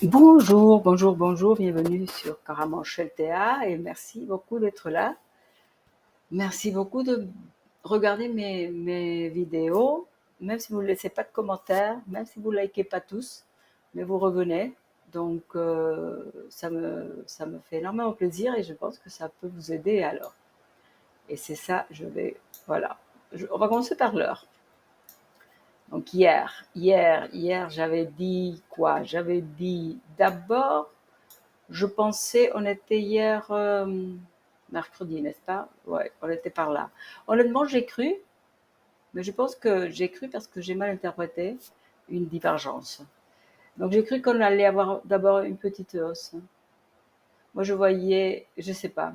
Bonjour, bonjour, bonjour, bienvenue sur Caramanchel Théa et merci beaucoup d'être là. Merci beaucoup de regarder mes vidéos, même si vous ne laissez pas de commentaires, même si vous ne likez pas tous, mais vous revenez. Donc ça me fait énormément plaisir et je pense que ça peut vous aider alors. Et c'est ça, voilà. On va commencer par l'heure. Donc hier, j'avais dit quoi? J'avais dit d'abord. Je pensais, on était hier mercredi, n'est-ce pas? Ouais, on était par là. Honnêtement, j'ai cru, mais je pense que j'ai cru parce que j'ai mal interprété une divergence. Donc j'ai cru qu'on allait avoir d'abord une petite hausse. Moi, je voyais, je sais pas.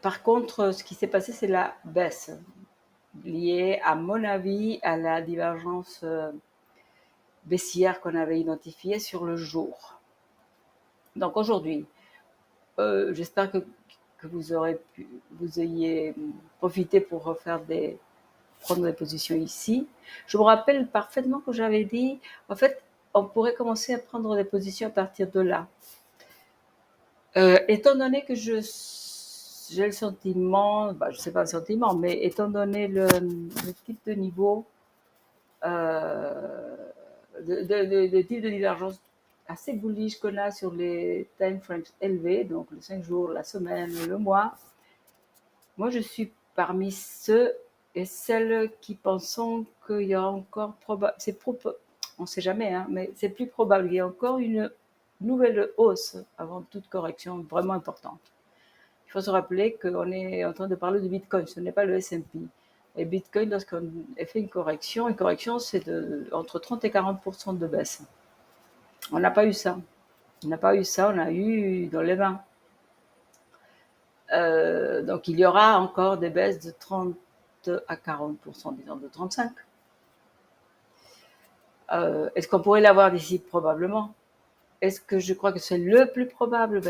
Par contre, ce qui s'est passé, c'est la baisse liée, à mon avis, à la divergence baissière qu'on avait identifiée sur le jour. Donc aujourd'hui, j'espère que vous ayez profité pour prendre des positions ici. Je me rappelle parfaitement que j'avais dit, en fait, on pourrait commencer à prendre des positions à partir de là. Étant donné que j'ai le sentiment, je ne sais pas le sentiment, mais étant donné le type de niveau, le type de divergence assez bullish qu'on a sur les time frames élevés, donc les 5 jours, la semaine, le mois, moi je suis parmi ceux et celles qui pensent qu'il y a encore on ne sait jamais, hein, mais c'est plus probable qu'il y ait encore une nouvelle hausse avant toute correction vraiment importante. Il faut se rappeler qu'on est en train de parler de Bitcoin, ce n'est pas le S&P. Et Bitcoin, lorsqu'on fait une correction, c'est entre 30 et 40% de baisse. On n'a pas eu ça. On n'a pas eu ça, on a eu dans les 20. Donc il y aura encore des baisses de 30 à 40%, disons de 35. Est-ce qu'on pourrait l'avoir d'ici? Probablement. Est-ce que je crois que c'est le plus probable?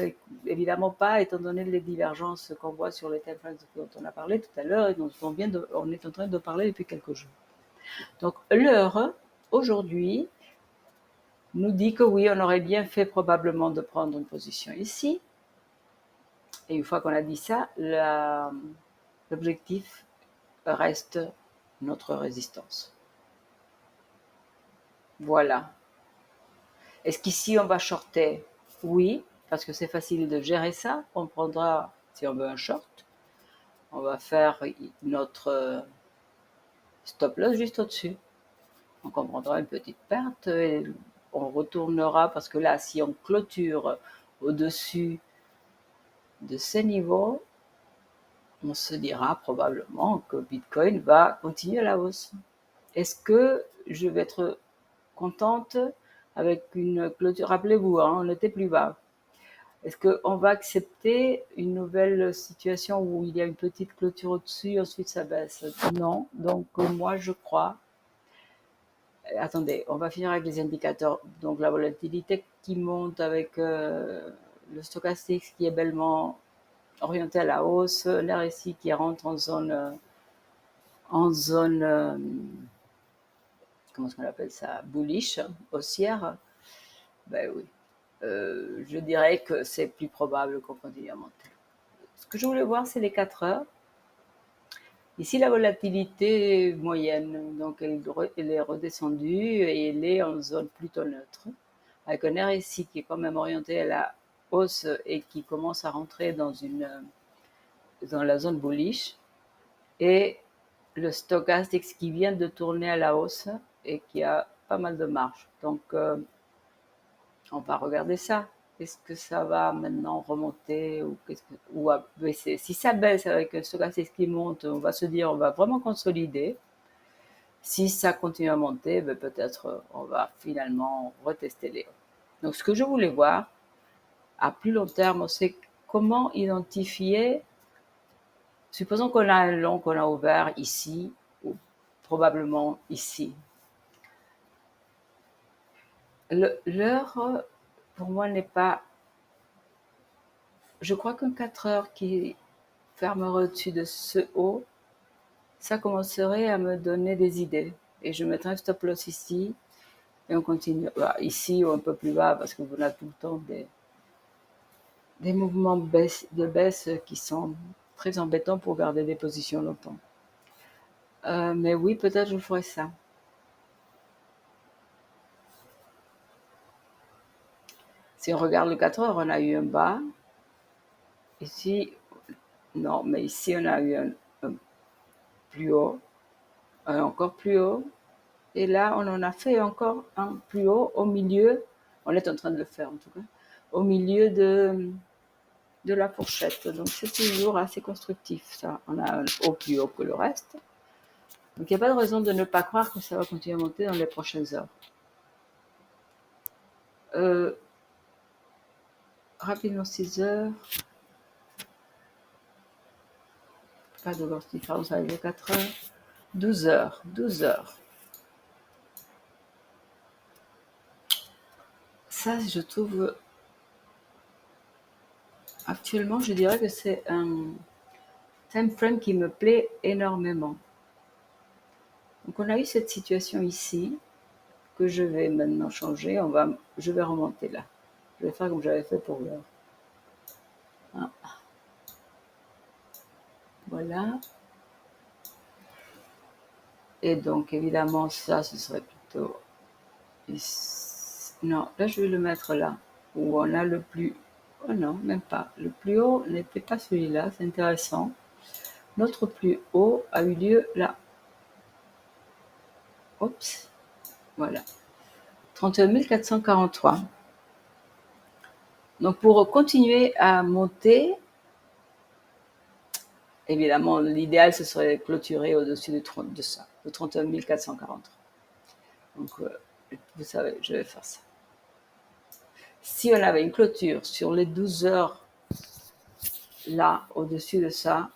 Évidemment pas, étant donné les divergences qu'on voit sur les time frames dont on a parlé tout à l'heure et dont on est en train de parler depuis quelques jours. Donc l'heure, aujourd'hui, nous dit que oui, on aurait bien fait probablement de prendre une position ici. Et une fois qu'on a dit ça, l'objectif reste notre résistance. Voilà. Est-ce qu'ici on va shorter? Oui, parce que c'est facile de gérer ça. On prendra, si on veut un short, on va faire notre stop loss juste au-dessus. Donc on prendra une petite perte et on retournera, parce que là, si on clôture au-dessus de ces niveaux, on se dira probablement que Bitcoin va continuer à la hausse. Est-ce que je vais être contente avec une clôture? Rappelez-vous, hein, on était plus bas. Est-ce qu'on va accepter une nouvelle situation où il y a une petite clôture au-dessus, ensuite ça baisse? Non. Donc moi je crois. Attendez, on va finir avec les indicateurs. Donc la volatilité qui monte avec le stochastique qui est bellement orienté à la hausse, l'RSI qui rentre en zone comment est-ce qu'on appelle ça, bullish, haussière. Ben oui, je dirais que c'est plus probable qu'on continue à monter. Ce que je voulais voir, c'est les 4 heures. Ici, la volatilité est moyenne, donc elle est redescendue et elle est en zone plutôt neutre, avec un RSI qui est quand même orienté à la hausse et qui commence à rentrer dans la zone bullish, et le stochastique qui vient de tourner à la hausse et qui a pas mal de marge. Donc, on va regarder ça. Est-ce que ça va maintenant remonter ou baisser? Si ça baisse avec un stochastique qui monte, on va se dire on va vraiment consolider. Si ça continue à monter, peut-être on va finalement retester les hauts. Donc ce que je voulais voir à plus long terme, c'est comment identifier, supposons qu'on a un long qu'on a ouvert ici ou probablement ici. L'heure, pour moi, n'est pas... Je crois qu'un 4 heures qui fermerait au-dessus de ce haut, ça commencerait à me donner des idées. Et je mettrais un stop loss ici. Et on continue. Voilà, ici, un peu plus bas, parce que vous avez tout le temps des mouvements de baisse qui sont très embêtants pour garder des positions longtemps. Mais oui, peut-être je ferai ça. Si on regarde le 4 heures, on a eu un bas. Ici, non, mais ici, on a eu un plus haut, un encore plus haut. Et là, on en a fait encore un plus haut au milieu. On est en train de le faire en tout cas. Au milieu de la fourchette. Donc c'est toujours assez constructif ça. On a un haut plus haut que le reste. Donc il n'y a pas de raison de ne pas croire que ça va continuer à monter dans les prochaines heures. Rapidement 6 heures. Pas de grosse différence avec les 4 heures. 12 heures. 12 heures. Ça, je trouve, actuellement, je dirais que c'est un time frame qui me plaît énormément. Donc on a eu cette situation ici, que je vais maintenant changer. Je vais remonter là. Je vais faire comme j'avais fait pour l'heure. Ah, voilà. Et donc, évidemment, ça, ce serait plutôt ici. Non, là, je vais le mettre là, où on a le plus... Oh non, même pas. Le plus haut n'était pas celui-là, c'est intéressant. Notre plus haut a eu lieu là. Oups, voilà. 31 443. Donc, pour continuer à monter, évidemment, l'idéal, ce serait clôturer au-dessus de ça, de 31 443. Donc, vous savez, je vais faire ça. Si on avait une clôture sur les 12 heures, là, au-dessus de ça,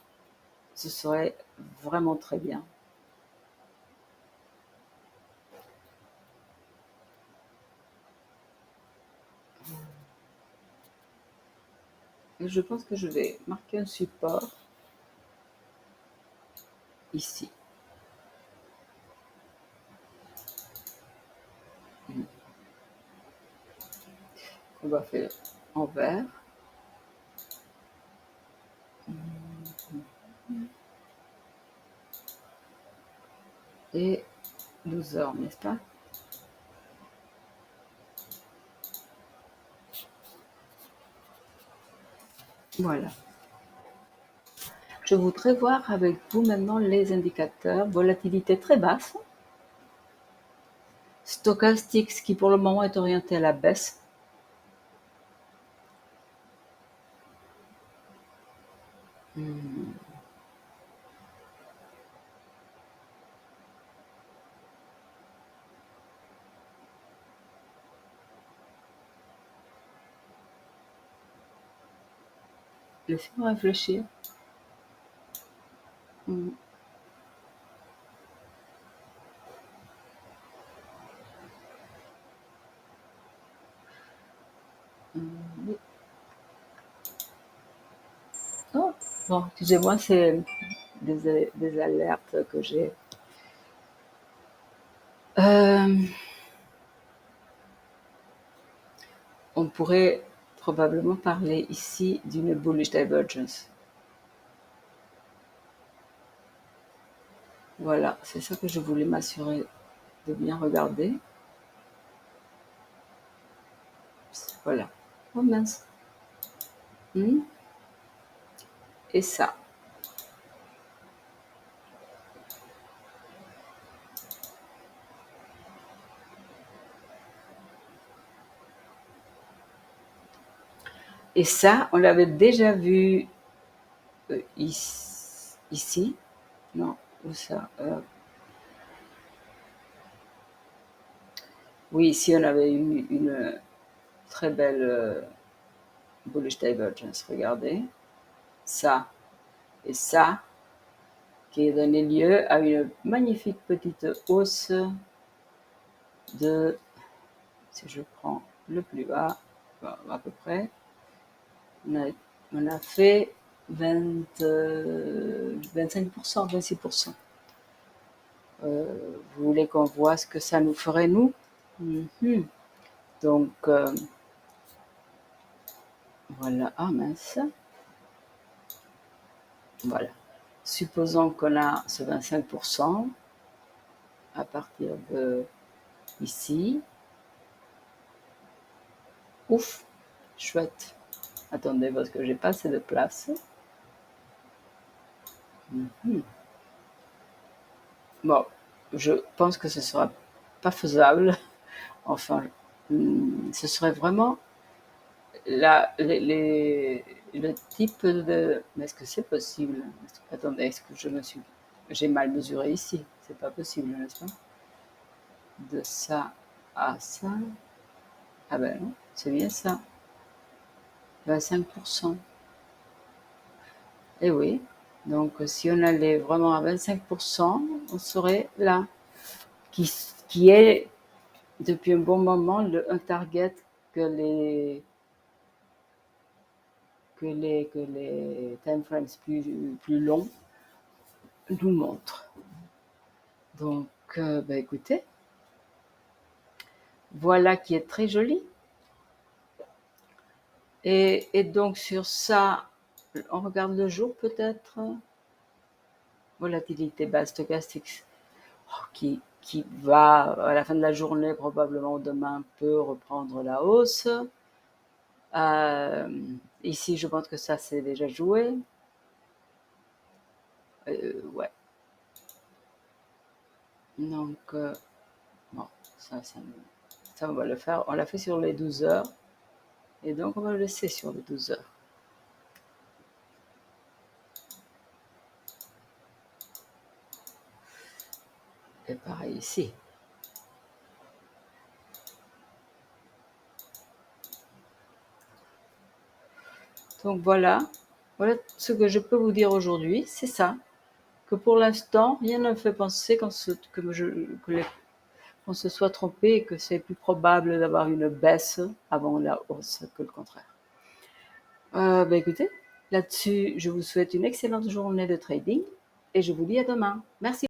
ce serait vraiment très bien. Et je pense que je vais marquer un support ici. On va faire en vert. Et 12 heures, n'est-ce pas? Voilà. Je voudrais voir avec vous maintenant les indicateurs. Volatilité très basse. Stochastique qui pour le moment est orienté à la baisse. Laissez-moi réfléchir. Oh, bon, excusez-moi, c'est des alertes que j'ai. On pourrait probablement parler ici d'une bullish divergence. Voilà, c'est ça que je voulais m'assurer de bien regarder. Voilà. Oh mince. Et ça. Et ça, on l'avait déjà vu ici. Non, où ça Oui, ici, on avait eu une très belle bullish divergence. Regardez. Ça et ça, qui a donné lieu à une magnifique petite hausse de, si je prends le plus bas, à peu près, on a fait 25%, 26%. Vous voulez qu'on voit ce que ça nous ferait, nous? Mhm. Donc, voilà. Ah mince. Voilà. Supposons qu'on a ce 25% à partir de ici. Ouf, chouette. Attendez, parce que j'ai pas assez de place. Mhm. Bon, je pense que ce sera pas faisable. Enfin, ce serait vraiment le type de... Mais est-ce que c'est possible? Attendez, est-ce que j'ai mal mesuré ici? C'est pas possible, n'est-ce pas? De ça à ça. Ah ben non, c'est bien ça. 25%. Eh oui. Donc, si on allait vraiment à 25%, on serait là. Qui, qui est, depuis un bon moment, un target que les time frames plus longs nous montrent. Donc, bah, écoutez, voilà qui est très joli. Et donc, sur ça, on regarde le jour peut-être. Volatilité basse stochastique qui va, à la fin de la journée, probablement demain, peut reprendre la hausse. Ici, je pense que ça, c'est déjà joué. Ouais. Donc, bon, ça, on va le faire. On l'a fait sur les 12 heures. Et donc, on va le laisser sur les 12 heures. Et pareil ici. Donc voilà ce que je peux vous dire aujourd'hui, c'est ça. Que pour l'instant, rien ne fait penser qu'on se soit trompé et que c'est plus probable d'avoir une baisse avant la hausse que le contraire. Bah écoutez, là-dessus, je vous souhaite une excellente journée de trading et je vous dis à demain. Merci.